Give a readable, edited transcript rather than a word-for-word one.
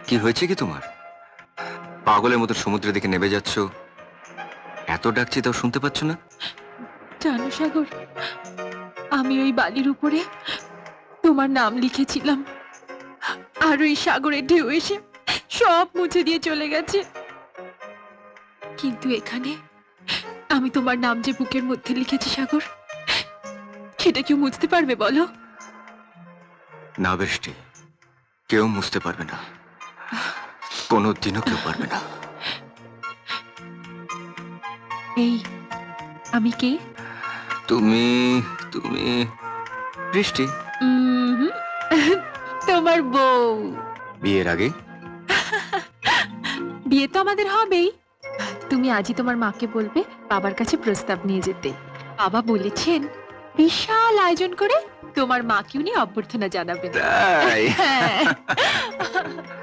কি হয়েছে কি তোমার? পাগলের মতো সমুদ্রের দিকে নেমে যাচ্ছ, এত ডাকছি তাও শুনতে পাচ্ছ না? জানো সাগর, আমি ওই বালির উপরে তোমার নাম লিখেছিলাম, আর ওই সাগরের ঢেউ এসে সব মুছে দিয়ে চলে গেছে। কিন্তু এখানে আমি তোমার নাম যে বুকের মধ্যে লিখেছি সাগর, সেটা কেউ মুছতে পারবে বলো? না বৃষ্টি, কেউ মুছতে পারবে না, কোনোদিনও কেউ পারবে না। এই আমি কে? তুমি তুমি বৃষ্টি, উম, তোমার বউ। বিয়ের আগে। বিয়ে তো আমাদের হবেই। তুমি আজই তোমার মাকে বলবে বাবার কাছে প্রস্তাব নিয়ে যেতে। বাবা বলেছেন বিশাল আয়োজন করে তোমার মাকে উনি অভ্যর্থনা জানাবেন। তাই? হ্যাঁ।